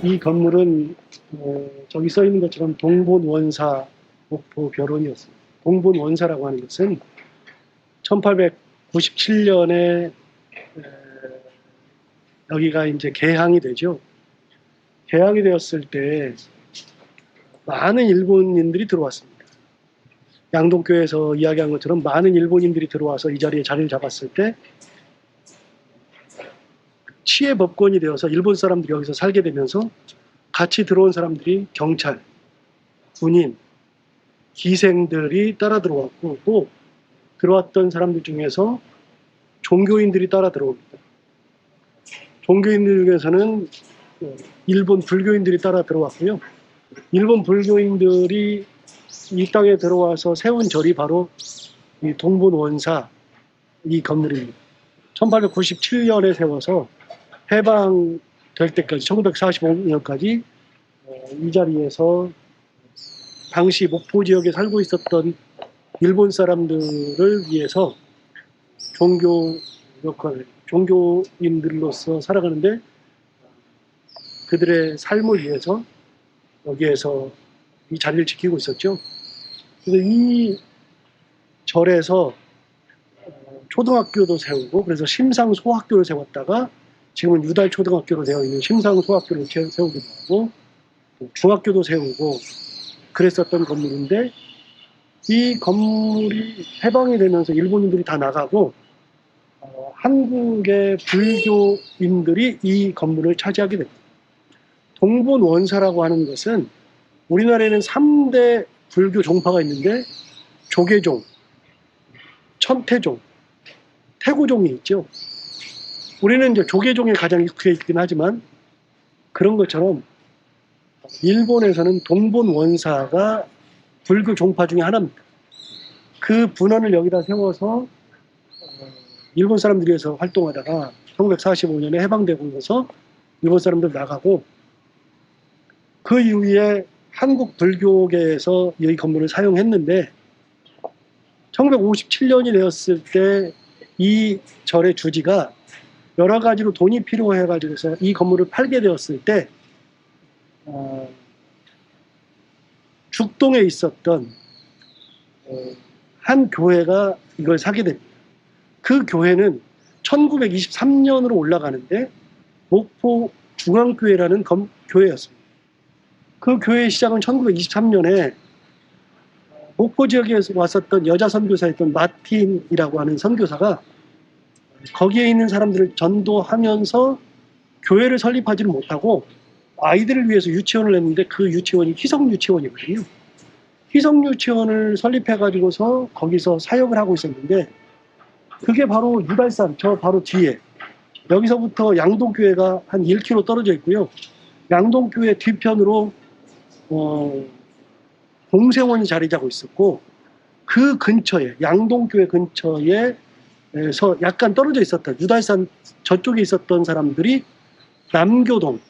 이 건물은 저기 써 있는 것처럼 동본원사 목포 벼론이었습니다. 동본원사라고 하는 것은 1897년에 여기가 이제 개항이 되죠. 개항이 되었을 때 많은 일본인들이 들어왔습니다. 양동교에서 이야기한 것처럼 많은 일본인들이 들어와서 이 자리에 자리를 잡았을 때 치해 법권이 되어서 일본 사람들이 여기서 살게 되면서 같이 들어온 사람들이 경찰, 군인, 기생들이 따라 들어왔고, 또 들어왔던 사람들 중에서 종교인들이 따라 들어옵니다. 종교인들 중에서는 일본 불교인들이 따라 들어왔고요. 일본 불교인들이 이 땅에 들어와서 세운 절이 바로 이 동본원사 이 건물입니다. 1897년에 세워서 해방될 때까지 1945년까지 이 자리에서 당시 목포 지역에 살고 있었던 일본 사람들을 위해서 종교 역할, 종교인들로서 살아가는데 그들의 삶을 위해서 여기에서 이 자리를 지키고 있었죠. 그래서 이 절에서 초등학교도 세우고, 그래서 심상소학교를 세웠다가 지금은 유달초등학교로 되어 있는 심상소학교를 세우기도 하고, 중학교도 세우고 그랬었던 건물인데, 이 건물이 해방이 되면서 일본인들이 다 나가고 한국의 불교인들이 이 건물을 차지하게 됩니다. 동본원사라고 하는 것은 우리나라에는 3대 불교 종파가 있는데 조계종, 천태종, 태고종이 있죠. 우리는 이제 조계종에 가장 익숙해 있긴 하지만 그런 것처럼 일본에서는 동본원사가 불교 종파 중에 하나입니다. 그 분원을 여기다 세워서 일본 사람들이 해서 활동하다가 1945년에 해방되고 나서 일본 사람들 나가고, 그 이후에 한국 불교계에서 이 건물을 사용했는데 1957년이 되었을 때 이 절의 주지가 여러 가지로 돈이 필요해가지고서 이 건물을 팔게 되었을 때 죽동에 있었던 한 교회가 이걸 사게 됩니다. 그 교회는 1923년으로 올라가는데 목포 중앙교회라는 교회였습니다. 그 교회의 시작은 1923년에 목포 지역에 왔었던 여자 선교사였던 마틴이라고 하는 선교사가 거기에 있는 사람들을 전도하면서 교회를 설립하지는 못하고 아이들을 위해서 유치원을 했는데 그 유치원이 희성유치원이거든요. 희성유치원을 설립해가지고서 거기서 사역을 하고 있었는데, 그게 바로 유달산, 저 바로 뒤에 여기서부터 양동교회가 한 1km 떨어져 있고요. 양동교회 뒤편으로 공생원이 자리 잡고 있었고, 그 근처에 양동교회 근처에서 약간 떨어져 있었던 유달산 저쪽에 있었던 사람들이 남교동,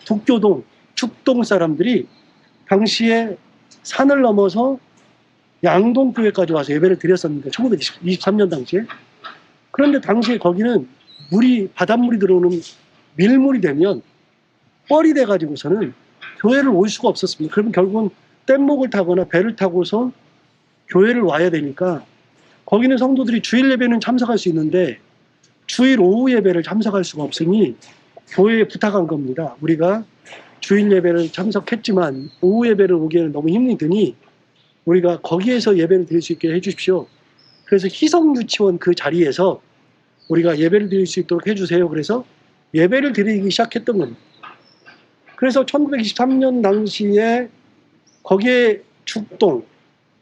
북교동, 축동 사람들이 당시에 산을 넘어서 양동교회까지 와서 예배를 드렸었는데 1923년 당시에. 그런데 당시에 거기는 바닷물이 들어오는 밀물이 되면 뻘이 돼가지고서는 교회를 올 수가 없었습니다. 그러면 결국은 뗏목을 타거나 배를 타고서 교회를 와야 되니까 거기는 성도들이 주일 예배는 참석할 수 있는데 주일 오후 예배를 참석할 수가 없으니 교회에 부탁한 겁니다. 우리가 주일 예배를 참석했지만 오후 예배를 오기에는 너무 힘이 드니 우리가 거기에서 예배를 드릴 수 있게 해주십시오. 그래서 희성유치원 그 자리에서 우리가 예배를 드릴 수 있도록 해주세요. 그래서 예배를 드리기 시작했던 겁니다. 그래서 1923년 당시에 거기에 축동,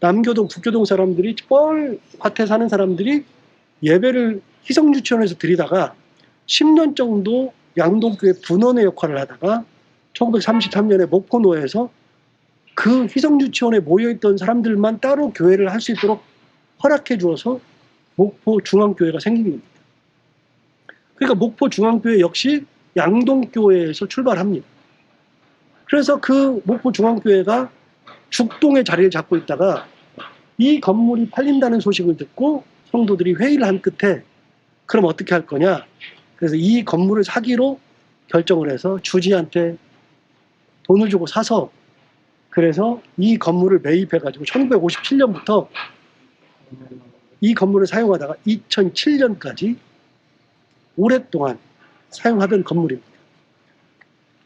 남교동, 북교동 사람들이 뻘밭에 사는 사람들이 예배를 희성유치원에서 드리다가 10년 정도 양동교회 분원의 역할을 하다가 1933년에 목포노에서 그 희성유치원에 모여있던 사람들만 따로 교회를 할 수 있도록 허락해 주어서 목포 중앙교회가 생긴 겁니다. 그러니까 목포 중앙교회 역시 양동교회에서 출발합니다. 그래서 그 목포 중앙교회가 죽동에 자리를 잡고 있다가 이 건물이 팔린다는 소식을 듣고 성도들이 회의를 한 끝에 그럼 어떻게 할 거냐. 그래서 이 건물을 사기로 결정을 해서 주지한테 돈을 주고 사서 그래서 이 건물을 매입해가지고 1957년부터 이 건물을 사용하다가 2007년까지 오랫동안 사용하던 건물입니다.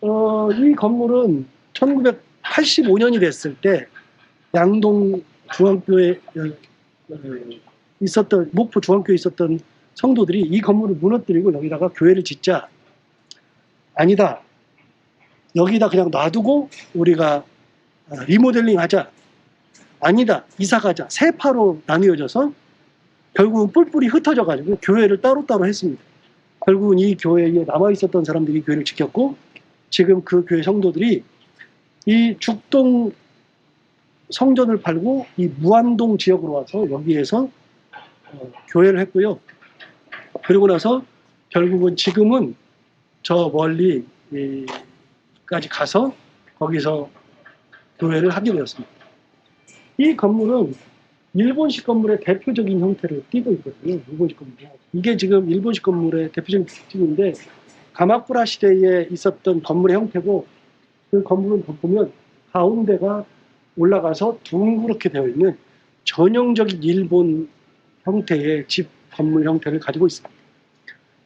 이 건물은 1985년이 됐을 때 양동 중앙교에 있었던 목포 중앙교에 있었던 성도들이 이 건물을 무너뜨리고 여기다가 교회를 짓자. 아니다. 여기다 그냥 놔두고 우리가 리모델링 하자. 아니다. 이사 가자. 세 파로 나뉘어져서 결국은 뿔뿔이 흩어져 가지고 교회를 따로따로 했습니다. 결국은 이 교회에 남아있었던 사람들이 교회를 지켰고 지금 그 교회 성도들이 이 죽동 성전을 팔고 이 무안동 지역으로 와서 여기에서 교회를 했고요. 그리고 나서 결국은 지금은 저 멀리까지 가서 거기서 교회를 하게 되었습니다. 이 건물은 일본식 건물의 대표적인 형태를 띠고 있거든요. 일본식 건물. 이게 지금 일본식 건물의 대표적인 특징인데 가마쿠라 시대에 있었던 건물의 형태고 그 건물을 보면 가운데가 올라가서 둥그렇게 되어 있는 전형적인 일본 형태의 집 건물 형태를 가지고 있습니다.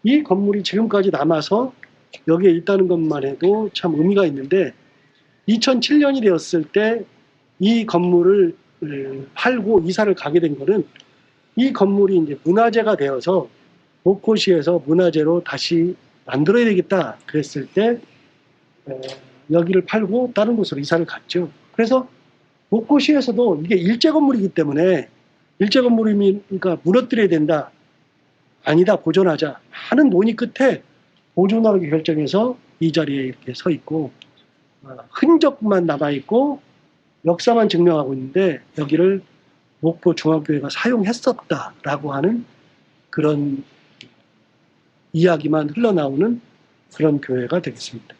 이 건물이 지금까지 남아서 여기에 있다는 것만 해도 참 의미가 있는데 2007년이 되었을 때 이 건물을 팔고 이사를 가게 된 거는 이 건물이 이제 문화재가 되어서 목포시에서 문화재로 다시 만들어야 되겠다 그랬을 때 여기를 팔고 다른 곳으로 이사를 갔죠. 그래서 목포시에서도 이게 일제 건물이기 때문에 일제 건물이니까 무너뜨려야 된다. 아니다, 보존하자 하는 논의 끝에 보존하기 결정해서 이 자리에 이렇게 서 있고 흔적만 남아있고 역사만 증명하고 있는데 여기를 목포 중앙교회가 사용했었다라고 하는 그런 이야기만 흘러나오는 그런 교회가 되겠습니다.